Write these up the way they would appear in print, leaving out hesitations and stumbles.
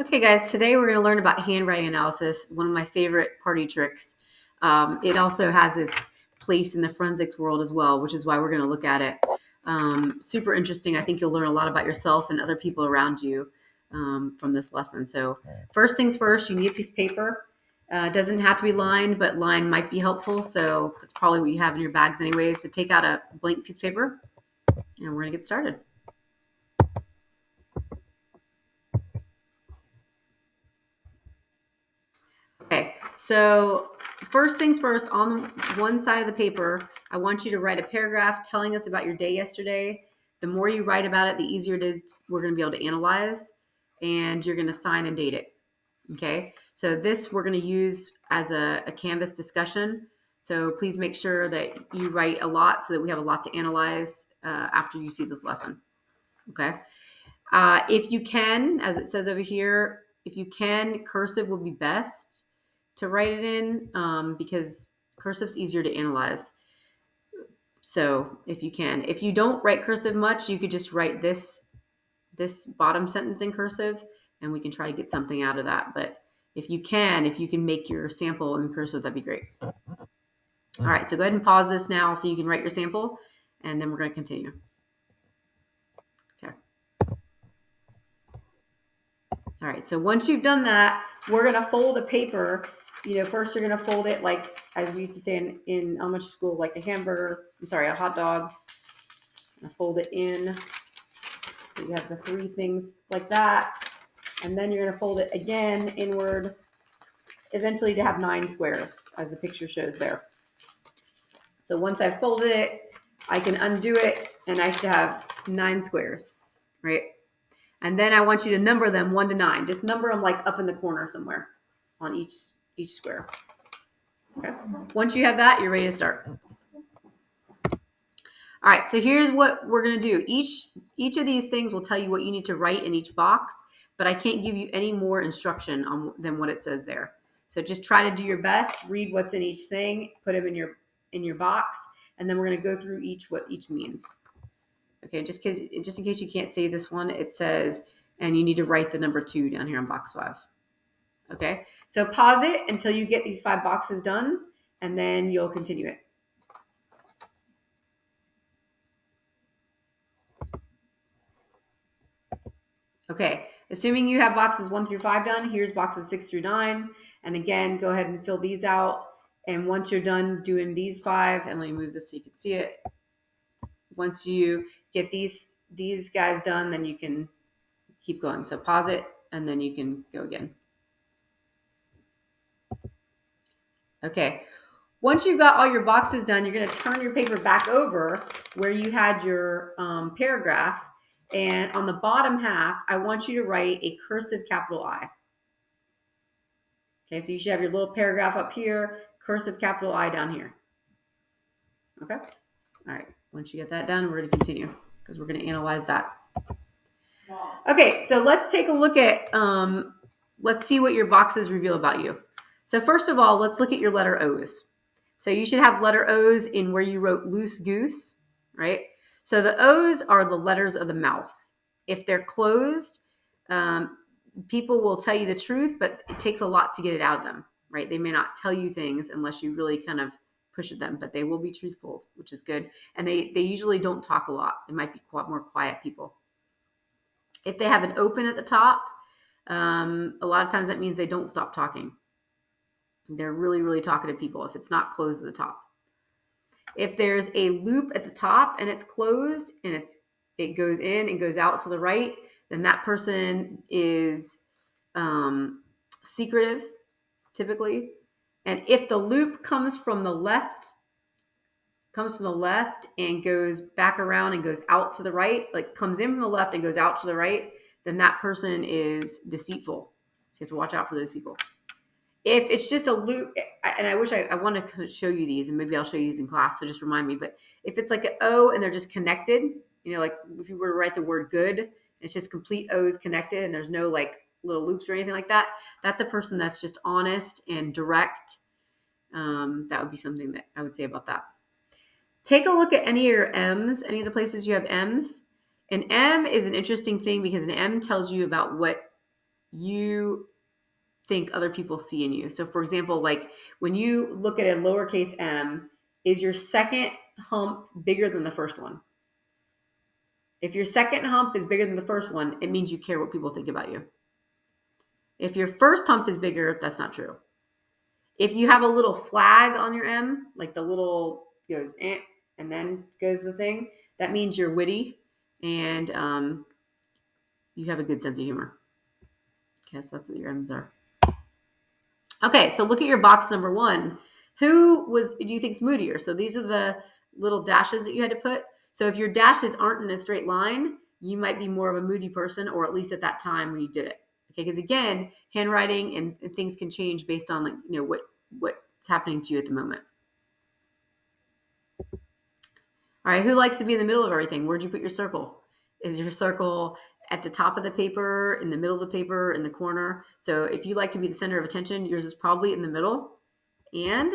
Okay, guys, today we're going to learn about handwriting analysis, one of my favorite party tricks. It also has its place in the forensics world as well, which is why we're going to look at it. Super interesting. I think you'll learn a lot about yourself and other people around you from this lesson. So, first things first, you need a piece of paper. It doesn't have to be lined, but lined might be helpful. So, that's probably what you have in your bags anyway. So, take out a blank piece of paper and we're going to get started. Okay, so first things first, on one side of the paper, I want you to write a paragraph telling us about your day yesterday. The more you write about it, the easier it is we're going to be able to analyze, and you're going to sign and date it. Okay, so this we're going to use as a Canvas discussion. So please make sure that you write a lot so that we have a lot to analyze after you see this lesson. Okay. If you can, as it says over here, if you can, cursive would be best to write it in because cursive's easier to analyze. So if you can, if you don't write cursive much, you could just write this bottom sentence in cursive, and we can try to get something out of that. But if you can make your sample in cursive, that'd be great. All right, so go ahead and pause this now so you can write your sample, and then we're going to continue. Okay. All right, so once you've done that, we're going to fold a paper. First you're going to fold it like, as we used to say in elementary school, like a hot dog. Fold it in. So you have the three things like that. And then you're going to fold it again inward, eventually to have 9 squares, as the picture shows there. So once I've folded it, I can undo it, and I should have 9 squares, right? And then I want you to number them 1 to 9. Just number them like up in the corner somewhere on each square. Okay. Once you have that, you're ready to start. All right, so here's what we're going to do. Each of these things will tell you what you need to write in each box, but I can't give you any more instruction than what it says there. So just try to do your best, read what's in each thing, put them in your box, and then we're going to go through what each means. Okay, just in case you can't say this one, it says, and you need to write the number 2 down here on box 5. Okay, so pause it until you get these 5 boxes done, and then you'll continue it. Okay, assuming you have boxes 1 through 5 done, here's boxes 6 through 9. And again, go ahead and fill these out. And once you're done doing these 5, and let me move this so you can see it. Once you get these guys done, then you can keep going. So pause it, and then you can go again. Okay, once you've got all your boxes done, you're going to turn your paper back over where you had your paragraph. And on the bottom half, I want you to write a cursive capital I. Okay, so you should have your little paragraph up here, cursive capital I down here. Okay? All right, once you get that done, we're going to continue because we're going to analyze that. Okay, so let's take a look at, let's see what your boxes reveal about you. So first of all, let's look at your letter O's. So you should have letter O's in where you wrote loose goose, right? So the O's are the letters of the mouth. If they're closed, people will tell you the truth, but it takes a lot to get it out of them, right? They may not tell you things unless you really kind of push at them, but they will be truthful, which is good. And they usually don't talk a lot. They might be more quiet people. If they have an open at the top, a lot of times that means they don't stop talking. They're really, really talkative people if it's not closed at the top. If there's a loop at the top and it's closed and it goes in and goes out to the right, then that person is secretive, typically. And if the loop comes from the left and goes back around and goes out to the right, like comes in from the left and goes out to the right, then that person is deceitful. So you have to watch out for those people. If it's just a loop, and I wish I want to kind of show you these, and maybe I'll show you these in class, so just remind me. But if it's like an O and they're just connected, like if you were to write the word good, it's just complete O's connected, and there's no like little loops or anything like that, that's a person that's just honest and direct. That would be something that I would say about that. Take a look at any of your M's, any of the places you have M's. An M is an interesting thing because an M tells you about what you think other people see in you. So for example, like when you look at a lowercase m, is your second hump bigger than the first one? If your second hump is bigger than the first one, it means you care what people think about you. If your first hump is bigger, that's not true. If you have a little flag on your M, like the little goes and then goes the thing, that means you're witty and you have a good sense of humor. Okay, so that's what your M's are. Okay, so look at your box number 1. Who do you think is moodier? So these are the little dashes that you had to put. So if your dashes aren't in a straight line, you might be more of a moody person, or at least at that time when you did it. Okay, because again, handwriting and things can change based on like what's happening to you at the moment. All right, who likes to be in the middle of everything? Where'd you put your circle? Is your circle at the top of the paper, in the middle of the paper, in the corner? So if you like to be the center of attention, yours is probably in the middle. And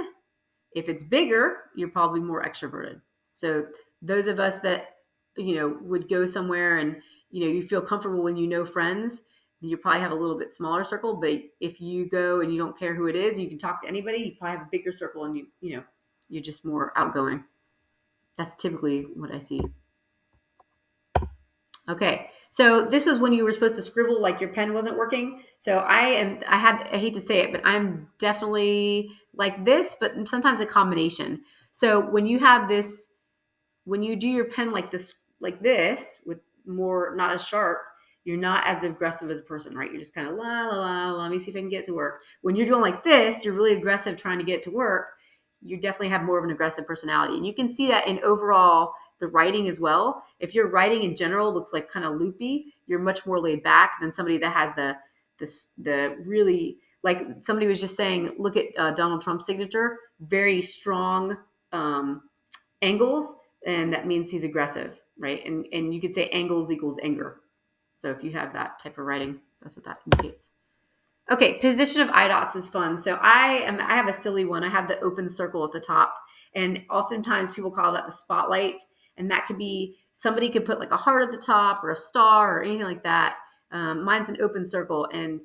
if it's bigger, you're probably more extroverted. So those of us that, would go somewhere and, you feel comfortable when you know friends, you probably have a little bit smaller circle. But if you go and you don't care who it is, you can talk to anybody, you probably have a bigger circle and you're just more outgoing. That's typically what I see. Okay, so this was when you were supposed to scribble like your pen wasn't working. So I hate to say it, but I'm definitely like this, but sometimes a combination. So when you have this, when you do your pen like this with more, not as sharp, you're not as aggressive as a person, right? You're just kind of la la la, let me see if I can get it to work. When you're doing like this, you're really aggressive trying to get it to work. You definitely have more of an aggressive personality. And you can see that in overall the writing as well. If your writing in general looks like kind of loopy, you're much more laid back than somebody that has the really, like somebody was just saying, look at Donald Trump's signature, very strong angles, and that means he's aggressive, right? And you could say angles equals anger. So if you have that type of writing, that's what that indicates. Okay, position of eye dots is fun. So I have a silly one. I have the open circle at the top, and oftentimes people call that the spotlight, and that could be somebody could put like a heart at the top or a star or anything like that. Mine's an open circle, and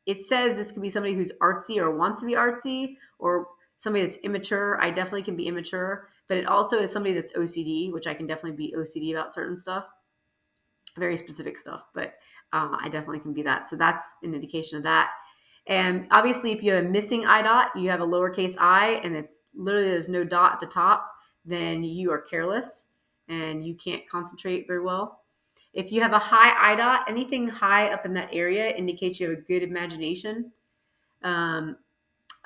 it says this could be somebody who's artsy or wants to be artsy, or somebody that's immature. I definitely can be immature, but it also is somebody that's OCD, which I can definitely be OCD about certain stuff, very specific stuff, but I definitely can be that. So that's an indication of that. And obviously, if you have a missing eye dot, you have a lowercase I, and it's literally there's no dot at the top, then you are careless and you can't concentrate very well. If you have a high eye dot, anything high up in that area indicates you have a good imagination. A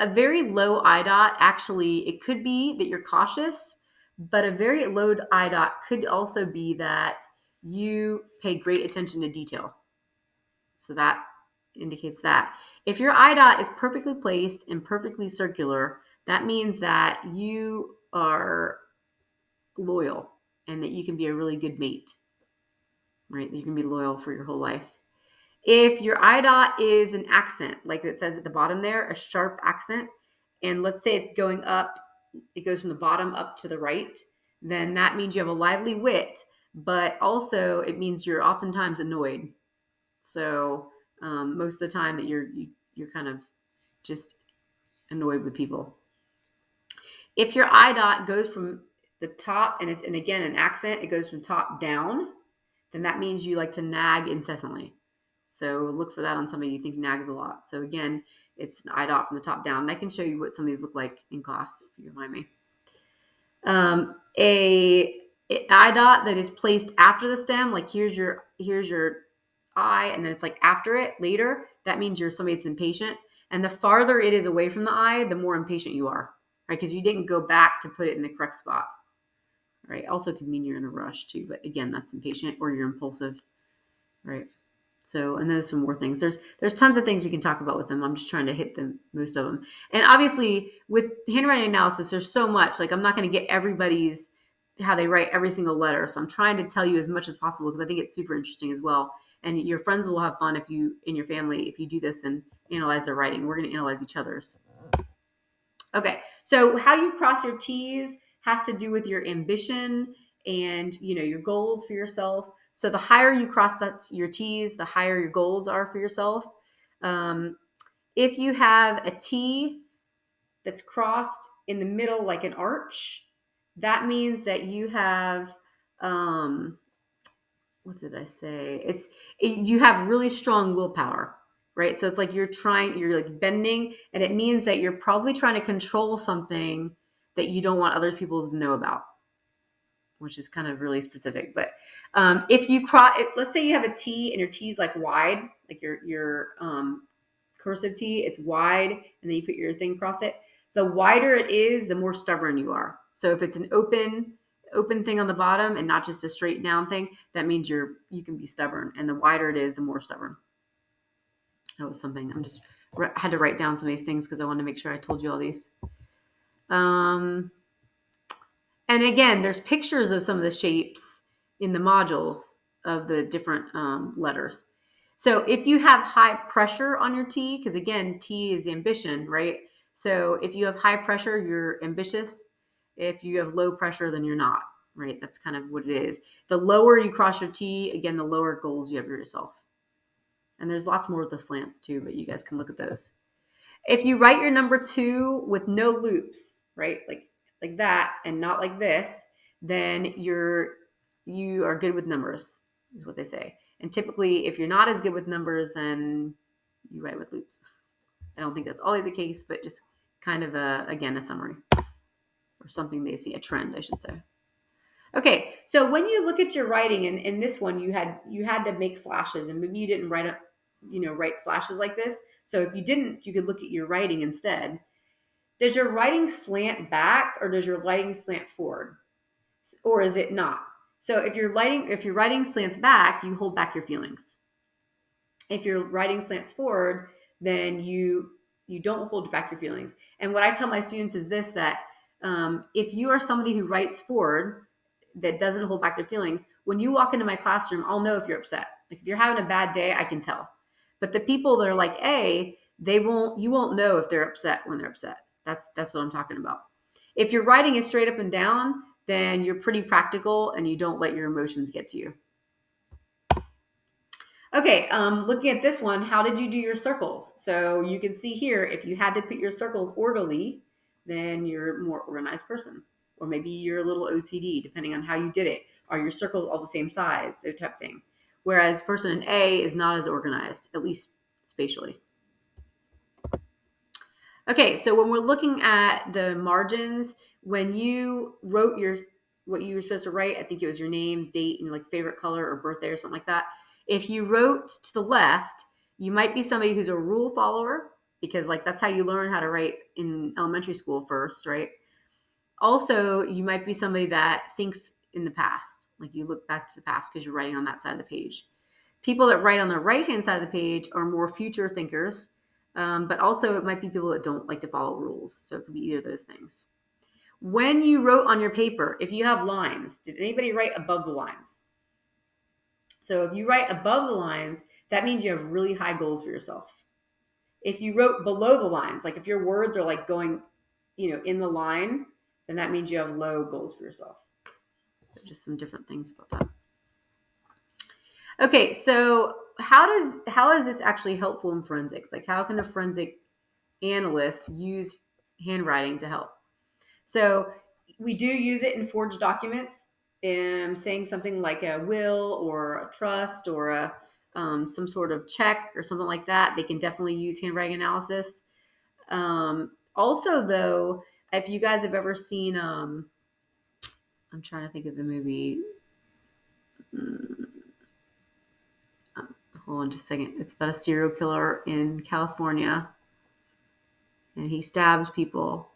very low eye dot, actually, it could be that you're cautious, but a very low eye dot could also be that you pay great attention to detail. So that indicates that. If your eye dot is perfectly placed and perfectly circular, that means that you are loyal and that you can be a really good mate, right? You can be loyal for your whole life. If your eye dot is an accent, like it says at the bottom there, a sharp accent, and let's say it's going up, it goes from the bottom up to the right, then that means you have a lively wit, but also it means you're oftentimes annoyed. So most of the time that you're kind of just annoyed with people. If your eye dot goes from the top and again an accent, it goes from top down, then that means you like to nag incessantly. So look for that on somebody you think nags a lot. So again, it's an eye dot from the top down. And I can show you what some of these look like in class if you remind me. A eye dot that is placed after the stem, like here's your eye, and then it's like after it later, that means you're somebody that's impatient. And the farther it is away from the eye, the more impatient you are, right? Because you didn't go back to put it in the correct spot, right? Also could mean you're in a rush too, but again, that's impatient or you're impulsive, right? So, and there's some more things. There's tons of things we can talk about with them. I'm just trying to hit them, most of them. And obviously, with handwriting analysis, there's so much. Like, I'm not going to get everybody's how they write every single letter. So I'm trying to tell you as much as possible because I think it's super interesting as well. And your friends will have fun if you, in your family, if you do this and analyze their writing. We're going to analyze each other's. Okay, so how you cross your T's has to do with your ambition and your goals for yourself. So the higher you cross your T's, the higher your goals are for yourself. If you have a T that's crossed in the middle like an arch, that means that you have, what did I say? You have really strong willpower, right? So it's like you're like bending, and it means that you're probably trying to control something that you don't want other people to know about, which is kind of really specific. But if you let's say you have a T and your T is like wide, like your cursive T, it's wide, and then you put your thing across it. The wider it is, the more stubborn you are. So if it's an open thing on the bottom and not just a straight down thing, that means you can be stubborn. And the wider it is, the more stubborn. That was something had to write down some of these things because I wanted to make sure I told you all these. And again, there's pictures of some of the shapes in the modules of the different letters. So if you have high pressure on your T, because again, T is ambition, right? So if you have high pressure, you're ambitious. If you have low pressure, then you're not, right? That's kind of what it is. The lower you cross your T, again, the lower goals you have for yourself. And there's lots more with the slants too, but you guys can look at those. If you write your number 2 with no loops, right? Like that and not like this, then you are good with numbers, is what they say. And typically, if you're not as good with numbers, then you write with loops. I don't think that's always the case, but just kind of again, a summary or something they see, a trend, I should say. Okay, so when you look at your writing, and in this one, you had to make slashes, and maybe you didn't write slashes like this. So if you didn't, you could look at your writing instead. Does your writing slant back, or does your writing slant forward, or is it not? So if your writing slants back, you hold back your feelings. If your writing slants forward, then you don't hold back your feelings. And what I tell my students is this: that if you are somebody who writes forward, that doesn't hold back their feelings, when you walk into my classroom, I'll know if you're upset. Like if you're having a bad day, I can tell. But the people that are like A, you won't know if they're upset when they're upset. That's what I'm talking about. If your writing is straight up and down, then you're pretty practical and you don't let your emotions get to you. Okay, looking at this one, how did you do your circles? So you can see here, if you had to put your circles orderly, then you're a more organized person. Or maybe you're a little OCD, depending on how you did it. Are your circles all the same size? That type of thing. Whereas person A is not as organized, at least spatially. Okay, so when we're looking at the margins, when you wrote what you were supposed to write, I think it was your name, date, and like favorite color or birthday or something like that. If you wrote to the left, you might be somebody who's a rule follower, because like that's how you learn how to write in elementary school first, right? Also, you might be somebody that thinks in the past, like you look back to the past because you're writing on that side of the page. People that write on the right-hand side of the page are more future thinkers, but also it might be people that don't like to follow rules. So it could be either of those things. When you wrote on your paper, if you have lines, did anybody write above the lines? So if you write above the lines, that means you have really high goals for yourself. If you wrote below the lines, like if your words are like going, in the line, then that means you have low goals for yourself. So just some different things about that. Okay, so how is this actually helpful in forensics? Like how can a forensic analyst use handwriting to help? So we do use it in forged documents, saying something like a will or a trust or some sort of check or something like that. They can definitely use handwriting analysis. Also, though, if you guys have ever seen, I'm trying to think of the movie. Hold on just a second. It's about a serial killer in California, and he stabs people.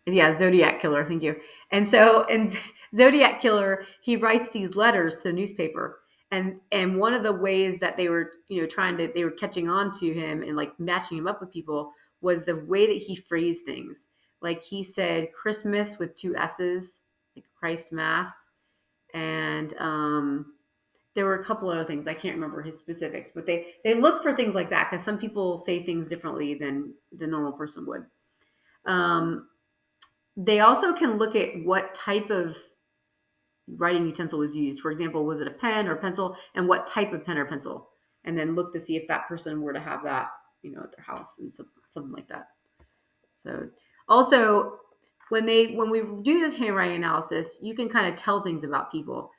Yeah, Zodiac Killer. Thank you. And so, in Zodiac Killer, he writes these letters to the newspaper, and one of the ways that they were, they were catching on to him and like matching him up with people was the way that he phrased things. Like he said Christmas with 2 S's, like Christ Mass, and there were a couple other things. I can't remember his specifics, but they look for things like that because some people say things differently than the normal person would. They also can look at what type of writing utensil was used. For example, was it a pen or pencil, and what type of pen or pencil? and then look to see if that person were to have that, at their house and something like that. So also when we do this handwriting analysis, you can kind of tell things about people.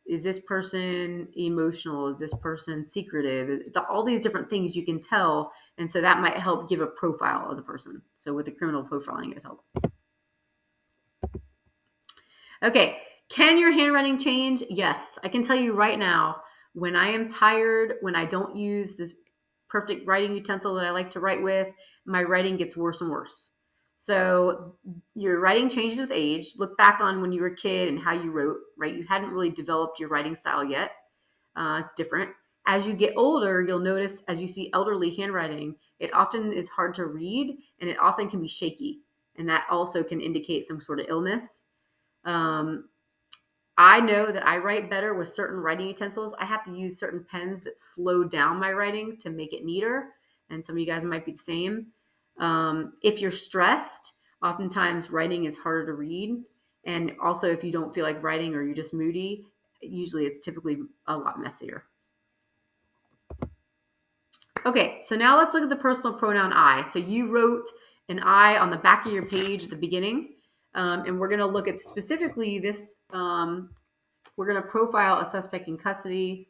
Is this person emotional? Is this person secretive? All these different things you can tell. And so that might help give a profile of the person. So with the criminal profiling, it would help. Okay. Can your handwriting change? Yes. I can tell you right now, when I am tired, when I don't use the perfect writing utensil that I like to write with, my writing gets worse and worse. So your writing changes with age. Look back on when you were a kid and how you wrote, right? You hadn't really developed your writing style yet. It's different. As you get older, you'll notice as you see elderly handwriting, it often is hard to read and it often can be shaky. And that also can indicate some sort of illness. I know that I write better with certain writing utensils. I have to use certain pens that slow down my writing to make it neater. And some of you guys might be the same. If you're stressed, oftentimes writing is harder to read. And also, if you don't feel like writing or you're just moody, usually it's typically a lot messier. Okay, so now let's look at the personal pronoun I. So you wrote an I on the back of your page at the beginning. And we're going to look at specifically this. We're going to profile a suspect in custody,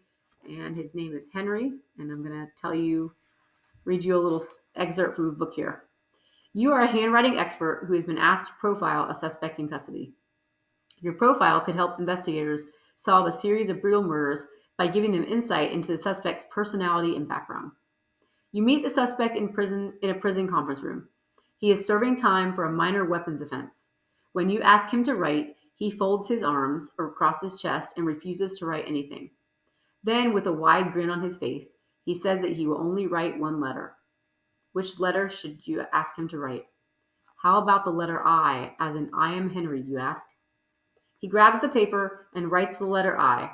and his name is Henry. And I'm going to read you a little excerpt from a book here. You are a handwriting expert who has been asked to profile a suspect in custody. Your profile could help investigators solve a series of brutal murders by giving them insight into the suspect's personality and background. You meet the suspect in a prison conference room. He is serving time for a minor weapons offense. When you ask him to write, he folds his arms across his chest and refuses to write anything. Then, with a wide grin on his face, he says that he will only write one letter. Which letter should you ask him to write? How about the letter I, as in I am Henry, you ask? He grabs the paper and writes the letter I.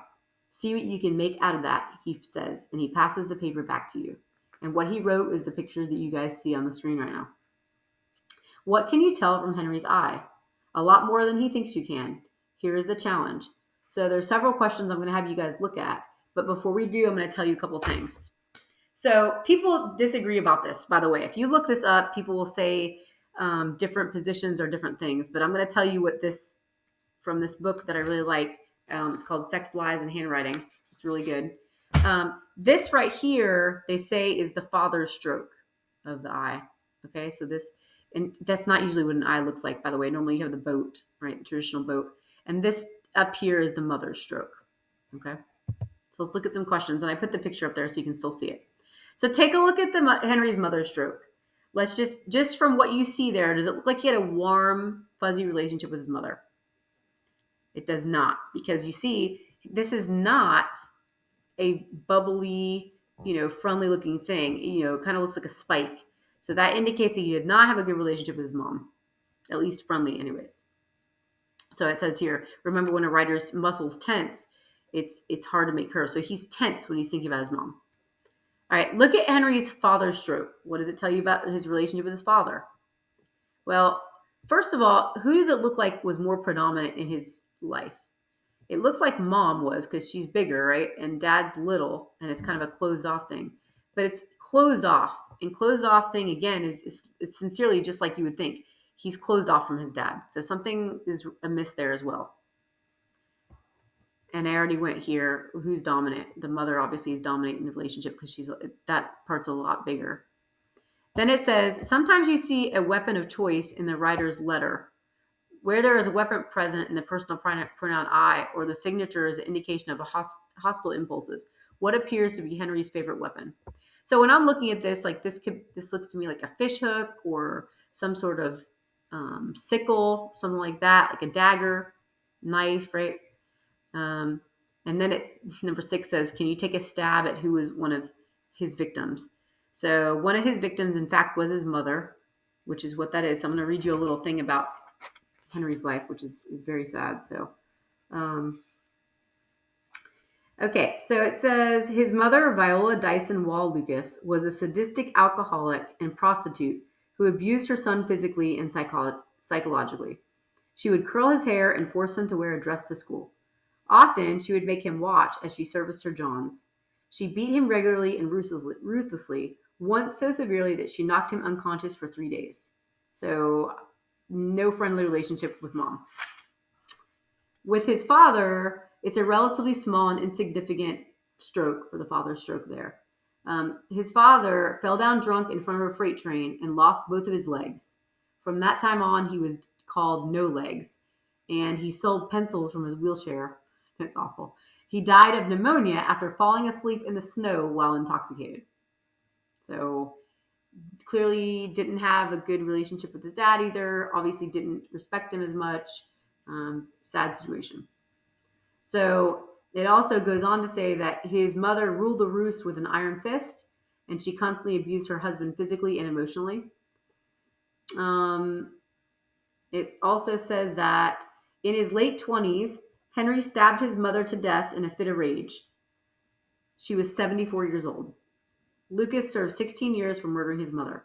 See what you can make out of that, he says, and he passes the paper back to you. And what he wrote is the picture that you guys see on the screen right now. What can you tell from Henry's eye? A lot more than he thinks you can. Here is the challenge. So there's several questions I'm going to have you guys look at. But before we do, I'm going to tell you a couple things. So people disagree about this, by the way. If you look this up, people will say different positions or different things. But I'm going to tell you what from this book that I really like. It's called Sex, Lies, and Handwriting. It's really good. This right here, they say, is the father's stroke of the eye. Okay, so and that's not usually what an eye looks like, by the way. Normally you have the boat, right? The traditional boat. And this up here is the mother's stroke. Okay, so let's look at some questions. And I put the picture up there so you can still see it. So take a look at Henry's mother's stroke. Let's just from what you see there, does it look like he had a warm, fuzzy relationship with his mother? It does not, because you see, this is not a bubbly, friendly looking thing. Kind of looks like a spike. So that indicates that he did not have a good relationship with his mom, at least friendly anyways. So it says here, remember when a writer's muscles tense, it's hard to make curves. So he's tense when he's thinking about his mom. All right, look at Henry's father's stroke. What does it tell you about his relationship with his father? Well, first of all, who does it look like was more predominant in his life? It looks like mom was, because she's bigger, right? And dad's little, and it's kind of a closed off thing. But it's closed off. And closed off thing, again, it's sincerely just like you would think. He's closed off from his dad. So something is amiss there as well. And I already went here. Who's dominant? The mother obviously is dominant in the relationship because that part's a lot bigger. Then it says, sometimes you see a weapon of choice in the writer's letter. Where there is a weapon present in the personal pronoun I, or the signature is an indication of hostile impulses. What appears to be Henry's favorite weapon? So when I'm looking at this, like this looks to me like a fish hook or some sort of sickle, something like that, like a dagger, knife, right? And then number 6 says, can you take a stab at who was one of his victims? So one of his victims, in fact, was his mother, which is what that is. So I'm going to read you a little thing about Henry's life, which is very sad. So, okay. So it says his mother, Viola Dyson Wall Lucas, was a sadistic alcoholic and prostitute who abused her son physically and psychologically. She would curl his hair and force him to wear a dress to school. Often, she would make him watch as she serviced her johns. She beat him regularly and ruthlessly, once so severely that she knocked him unconscious for 3 days. So, no friendly relationship with mom. With his father, it's a relatively small and insignificant stroke for the father's stroke there. His father fell down drunk in front of a freight train and lost both of his legs. From that time on, he was called No Legs, and he sold pencils from his wheelchair. That's awful. He died of pneumonia after falling asleep in the snow while intoxicated. So clearly didn't have a good relationship with his dad either. Obviously didn't respect him as much. Sad situation. So it also goes on to say that his mother ruled the roost with an iron fist, and she constantly abused her husband physically and emotionally. It also says that in his late 20s, Henry stabbed his mother to death in a fit of rage. She was 74 years old. Lucas served 16 years for murdering his mother.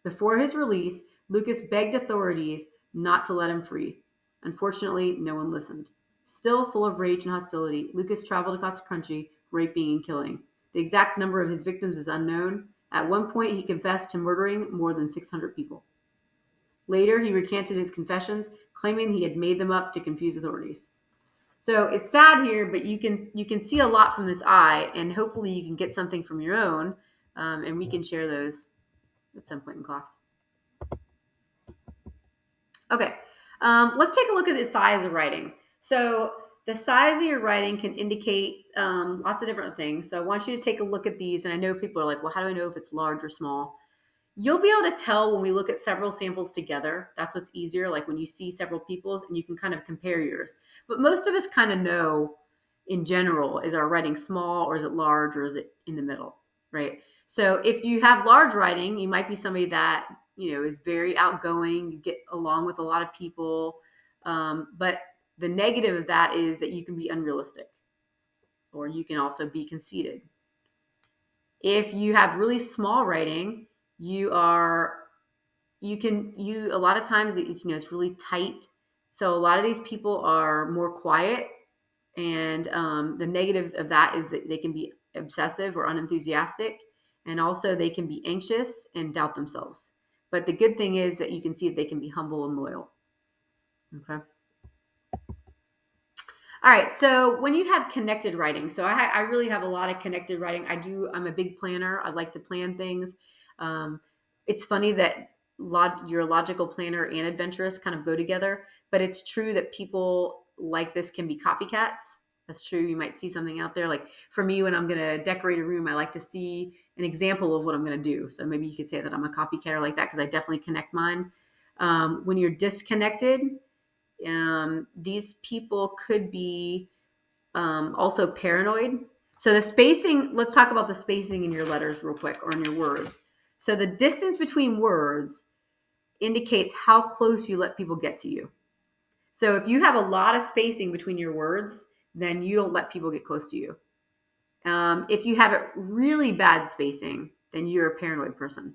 Before his release, Lucas begged authorities not to let him free. Unfortunately, no one listened. Still full of rage and hostility, Lucas traveled across the country, raping and killing. The exact number of his victims is unknown. At one point, he confessed to murdering more than 600 people. Later, he recanted his confessions, claiming he had made them up to confuse authorities. So it's sad here, but you can see a lot from this eye, and hopefully you can get something from your own, and we can share those at some point in class. Okay, let's take a look at the size of writing. So the size of your writing can indicate lots of different things. So I want you to take a look at these, and I know people are like, well, how do I know if it's large or small? You'll be able to tell when we look at several samples together. That's what's easier, like when you see several people's and you can kind of compare yours. But most of us kind of know in general, is our writing small or is it large or is it in the middle, right? So if you have large writing, you might be somebody that, is very outgoing, you get along with a lot of people. But the negative of that is that you can be unrealistic or you can also be conceited. If you have really small writing, you are a lot of times it's really tight. So a lot of these people are more quiet, and the negative of that is that they can be obsessive or unenthusiastic, and also they can be anxious and doubt themselves. But the good thing is that you can see that they can be humble and loyal. Okay. All right, so when you have connected writing, so I really have a lot of connected writing. I'm a big planner. I like to plan things. It's funny that you're a logical planner and adventurous kind of go together, but it's true that people like this can be copycats. That's true. You might see something out there. Like for me, when I'm going to decorate a room, I like to see an example of what I'm going to do. So maybe you could say that I'm a copycatter like that because I definitely connect mine. When you're disconnected, these people could be also paranoid. So the spacing, let's talk about the spacing in your letters real quick or in your words. So the distance between words indicates how close you let people get to you. So if you have a lot of spacing between your words, then you don't let people get close to you. If you have it really bad spacing, then you're a paranoid person.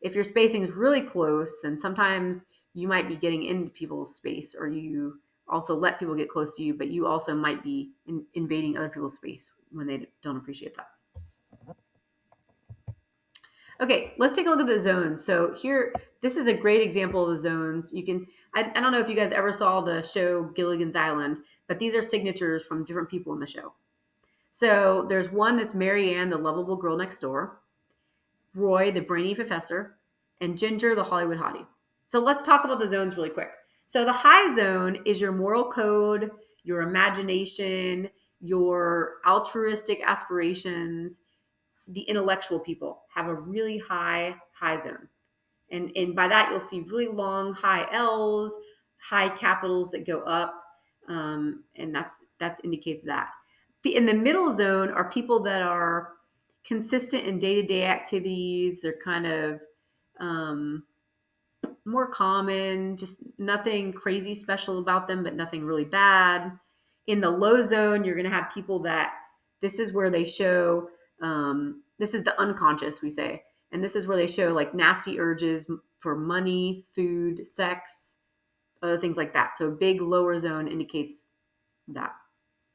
If your spacing is really close, then sometimes you might be getting into people's space, or you also let people get close to you, but you also might be invading other people's space when they don't appreciate that. Okay, let's take a look at the zones. So here, this is a great example of the zones. I don't know if you guys ever saw the show Gilligan's Island, but these are signatures from different people in the show. So there's one that's Mary Ann, the lovable girl next door, Roy, the brainy professor, and Ginger, the Hollywood hottie. So let's talk about the zones really quick. So the high zone is your moral code, your imagination, your altruistic aspirations. The intellectual people have a really high zone. And by that, you'll see really long high L's, high capitals that go up. And that indicates that. In the middle zone are people that are consistent in day-to-day activities. They're kind of more common, just nothing crazy special about them, but nothing really bad. In the low zone, you're going to have people that this is where they show, this is the unconscious, we say. And this is where they show like nasty urges for money, food, sex, other things like that. So a big lower zone indicates that.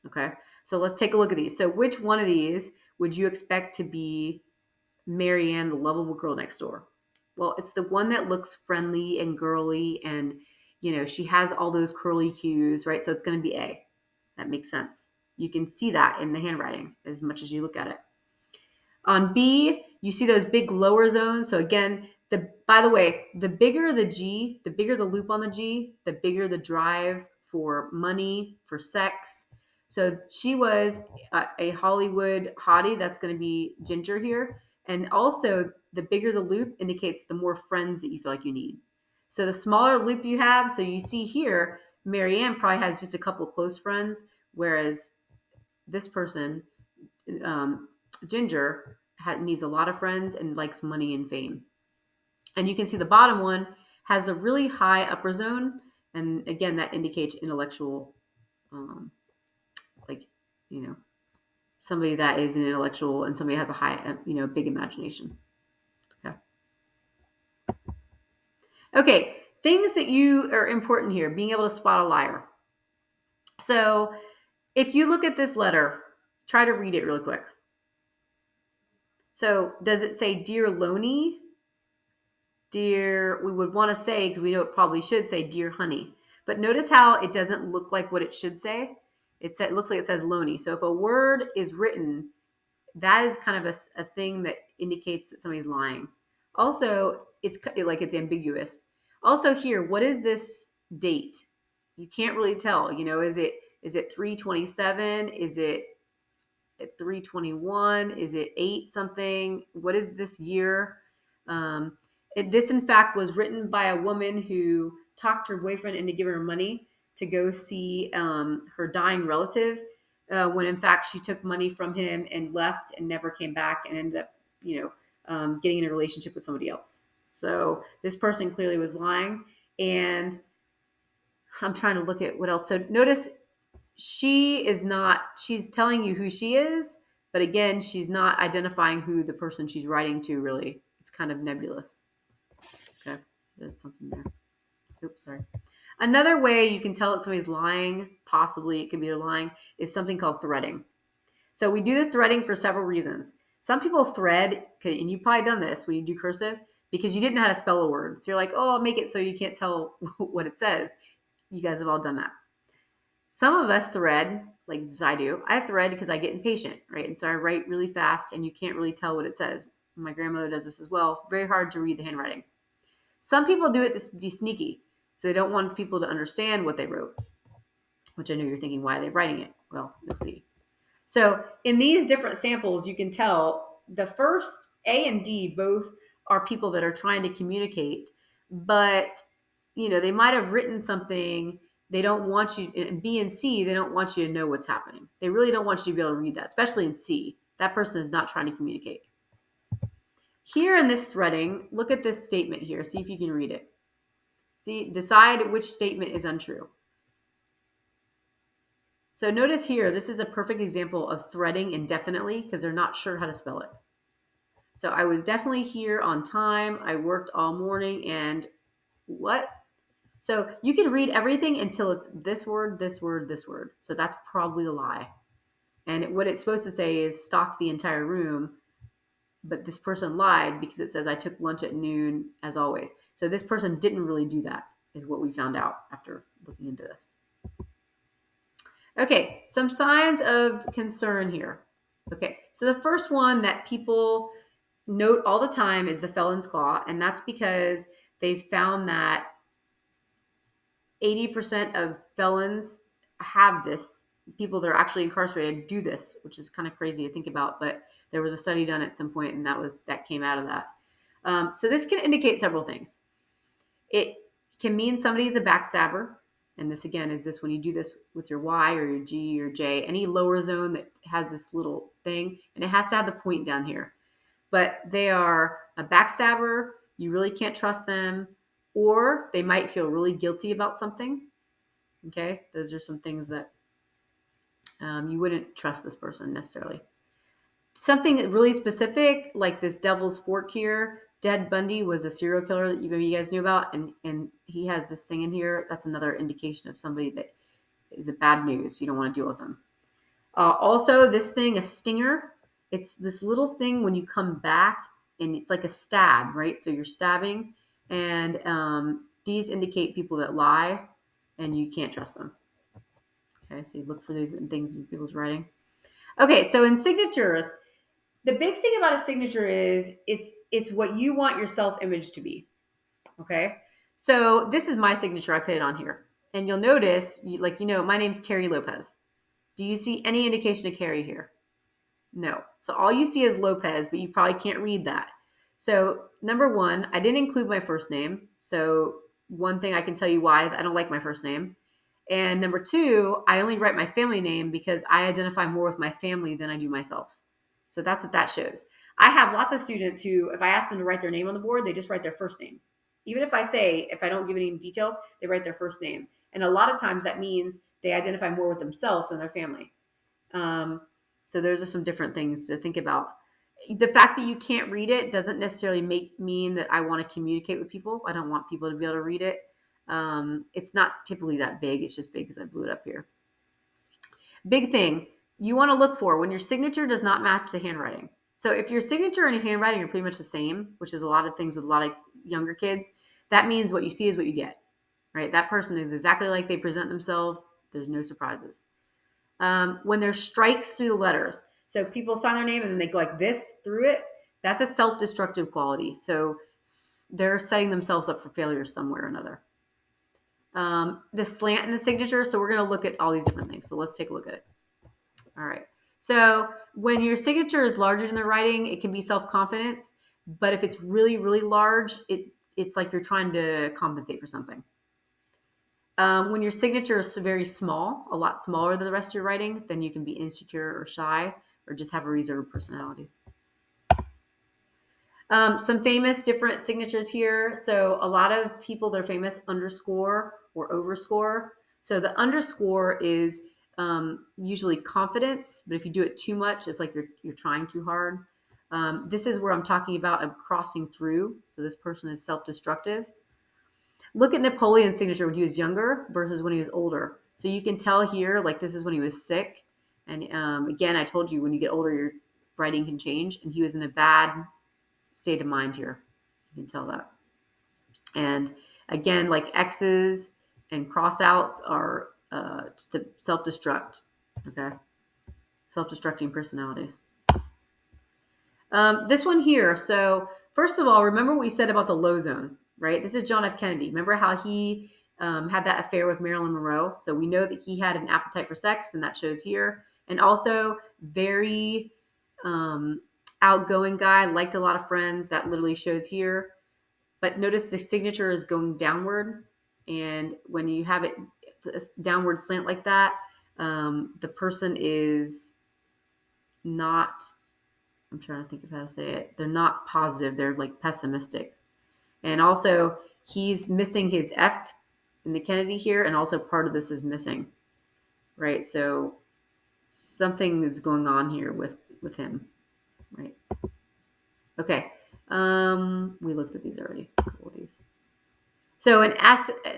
Okay. So let's take a look at these. So which one of these would you expect to be Marianne, the lovable girl next door? Well, it's the one that looks friendly and girly, and she has all those curly cues, right? So it's going to be A. That makes sense. You can see that in the handwriting as much as you look at it. On B, you see those big lower zones. So again, by the way, the bigger the G, the bigger the loop on the G, the bigger the drive for money, for sex. So she was a Hollywood hottie. That's going to be Ginger here. And also, the bigger the loop indicates the more friends that you feel like you need. So the smaller loop you have, so you see here, Marianne probably has just a couple close friends, whereas this person, Ginger, needs a lot of friends and likes money and fame. And you can see the bottom one has the really high upper zone, and again, that indicates intellectual, like somebody that is an intellectual and somebody has a high, big imagination. Okay, things that you are important here, being able to spot a liar. So if you look at this letter, try to read it really quick. So does it say Dear Loney? Dear, we would want to say, because we know it probably should say Dear Honey. But notice how it doesn't look like what it should say. It looks like it says Loney. So if a word is written, that is kind of a thing that indicates that somebody's lying. Also, it's ambiguous. Also here, what is this date? You can't really tell. Is it 3/27? Is it at 3/21? Is it 8 something? What is this year? This, in fact, was written by a woman who talked her boyfriend into giving her money to go see her dying relative, when in fact she took money from him and left and never came back and ended up, getting in a relationship with somebody else. So this person clearly was lying. And I'm trying to look at what else. So notice she's telling you who she is, but again, she's not identifying who the person she's writing to really. It's kind of nebulous. Okay, that's something there. Oops, sorry. Another way you can tell that somebody's lying, possibly it could be lying, is something called threading. So we do the threading for several reasons. Some people thread, and you've probably done this when you do cursive, because you didn't know how to spell a word. So you're like, oh, I'll make it so you can't tell what it says. You guys have all done that. Some of us thread, like I do. I thread because I get impatient, right? And so I write really fast and you can't really tell what it says. My grandmother does this as well. Very hard to read the handwriting. Some people do it to be sneaky. So they don't want people to understand what they wrote, which I know you're thinking, why are they writing it? Well, you'll see. So in these different samples, you can tell the first A and D both are people that are trying to communicate, but they might have written something. They don't want you in B and C. They don't want you to know what's happening. They really don't want you to be able to read that, especially in C. That person is not trying to communicate. Here in this threading, look at this statement here. See if you can read it. See, decide which statement is untrue. So notice here, this is a perfect example of threading indefinitely because they're not sure how to spell it. So I was definitely here on time. I worked all morning and what? So you can read everything until it's this word, this word, this word. So that's probably a lie. And what it's supposed to say is stock the entire room. But this person lied because it says I took lunch at noon as always. So this person didn't really do that, is what we found out after looking into this. Okay, some signs of concern here. Okay, so the first one that people note all the time is the felon's claw, and that's because they've found that 80% of felons have this. People that are actually incarcerated do this, which is kind of crazy to think about, but there was a study done at some point, and that came out of that. So this can indicate several things. It can mean somebody is a backstabber, and this again is this when you do this with your Y or your G or J, any lower zone that has this little thing, and it has to have the point down here. But they are a backstabber. You really can't trust them, or they might feel really guilty about something. Okay, those are some things that you wouldn't trust this person necessarily. Something really specific, like this devil's fork here. Ted Bundy was a serial killer that maybe you guys knew about, and he has this thing in here. That's another indication of somebody that is a bad news. You don't want to deal with them. Also, this thing, a stinger. It's this little thing when you come back, and it's like a stab, right? So you're stabbing, and these indicate people that lie, and you can't trust them. Okay, so you look for these things in people's writing. Okay, so in signatures, the big thing about a signature is it's what you want your self-image to be. Okay, so this is my signature. I put it on here, and you'll notice, my name's Carrie Lopez. Do you see any indication of Carrie here? No. So all you see is Lopez, but you probably can't read that. So number one, I didn't include my first name. So one thing I can tell you why is I don't like my first name. And number two, I only write my family name because I identify more with my family than I do myself. So that's what that shows. I have lots of students who, if I ask them to write their name on the board, they just write their first name. Even if I don't give any details, they write their first name. And a lot of times that means they identify more with themselves than their family. So those are some different things to think about. The fact that you can't read it doesn't necessarily mean that I want to communicate with people. I don't want people to be able to read it. It's not typically that big. It's just big because I blew it up here. Big thing you want to look for when your signature does not match the handwriting. So if your signature and your handwriting are pretty much the same, which is a lot of things with a lot of younger kids, that means what you see is what you get, right? That person is exactly like they present themselves. There's no surprises. When there's strikes through the letters, so people sign their name and then they go like this through it, that's a self-destructive quality. So they're setting themselves up for failure somewhere or another. The slant in the signature, so we're going to look at all these different things. So let's take a look at it. All right. So when your signature is larger than the writing, it can be self-confidence. But if it's really, really large, it's like you're trying to compensate for something. When your signature is very small, a lot smaller than the rest of your writing, then you can be insecure or shy or just have a reserved personality. Some famous different signatures here. So a lot of people that are famous underscore or overscore. So the underscore is usually confidence, but if you do it too much, it's like you're trying too hard. This is where I'm talking about a crossing through. So this person is self-destructive. Look at Napoleon's signature when he was younger versus when he was older. So you can tell here, like this is when he was sick. And again, I told you when you get older, your writing can change. And he was in a bad state of mind here. You can tell that. And again, like X's and crossouts are just a self-destruct. Okay. Self-destructing personalities. This one here. So first of all, remember what we said about the low zone, right? This is John F. Kennedy. Remember how he had that affair with Marilyn Monroe? So we know that he had an appetite for sex, and that shows here. And also very outgoing guy, liked a lot of friends. That literally shows here. But notice the signature is going downward. And when you have it downward slant like that, the person is not, I'm trying to think of how to say it. They're not positive. They're like pessimistic. And also he's missing his F in the Kennedy here. And also part of this is missing, right? So something is going on here with him, right? Okay. We looked at these already. A couple of these. So an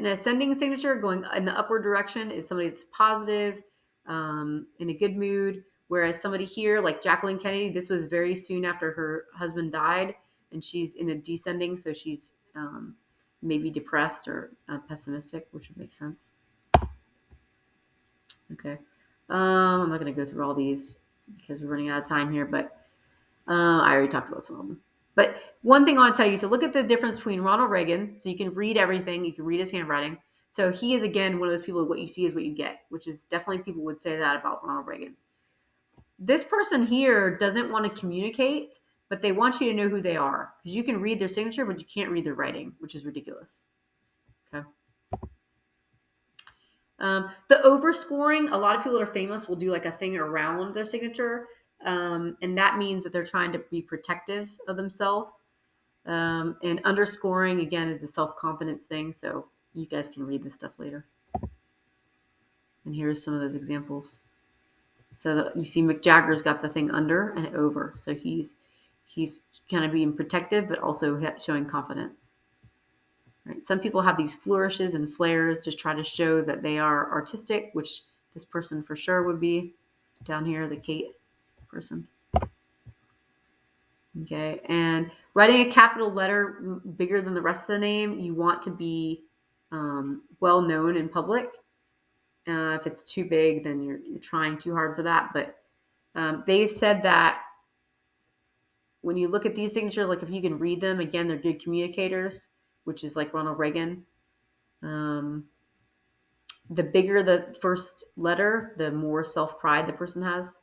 ascending signature going in the upward direction is somebody that's positive, in a good mood. Whereas somebody here, like Jacqueline Kennedy, this was very soon after her husband died, and she's in a descending, so she's maybe depressed or pessimistic, which would make sense. Okay. I'm not going to go through all these because we're running out of time here, but I already talked about some of them. But one thing I want to tell you, so look at the difference between Ronald Reagan. So you can read everything. You can read his handwriting. So he is, again, one of those people, what you see is what you get, which is definitely people would say that about Ronald Reagan. This person here doesn't want to communicate, but they want you to know who they are. Because you can read their signature, but you can't read their writing, which is ridiculous. Okay. The overscoring, a lot of people that are famous will do like a thing around their signature. And that means that they're trying to be protective of themselves. And underscoring, again, is the self-confidence thing. So you guys can read this stuff later. And here's some of those examples. So you see Mick Jagger's got the thing under and over. So he's kind of being protective, but also showing confidence. Right? Some people have these flourishes and flares to try to show that they are artistic, which this person for sure would be. Down here, the Kate person. Okay, and writing a capital letter bigger than the rest of the name, you want to be well known in public. If it's too big, then you're trying too hard for that. But they've said that when you look at these signatures, like if you can read them, again, they're good communicators, which is like Ronald Reagan. The bigger the first letter, the more self-pride the person has.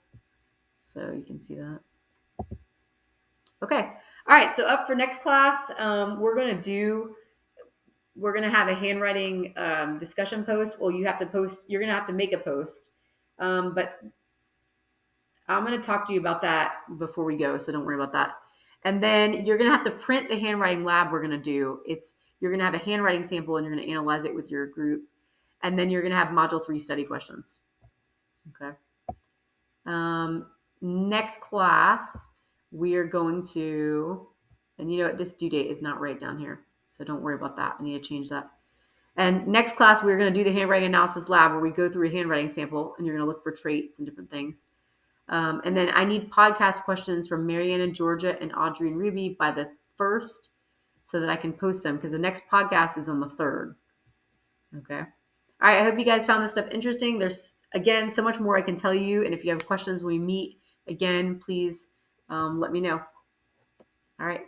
So you can see that. Okay. All right. So up for next class, we're going to have a handwriting discussion post. Well, you have to post, you're going to have to make a post. But I'm going to talk to you about that before we go. So don't worry about that. And then you're going to have to print the handwriting lab we're going to do. You're going to have a handwriting sample and you're going to analyze it with your group. And then you're going to have module 3 study questions. Okay. Next class, we are going to, and you know what, this due date is not right down here. So don't worry about that. I need to change that. And next class, we're going to do the handwriting analysis lab where we go through a handwriting sample and you're going to look for traits and different things. And then I need podcast questions from Marianne and Georgia and Audrey and Ruby by the 1st so that I can post them because the next podcast is on the 3rd. Okay. All right. I hope you guys found this stuff interesting. There's, again, so much more I can tell you. And if you have questions when we meet again, please let me know. All right.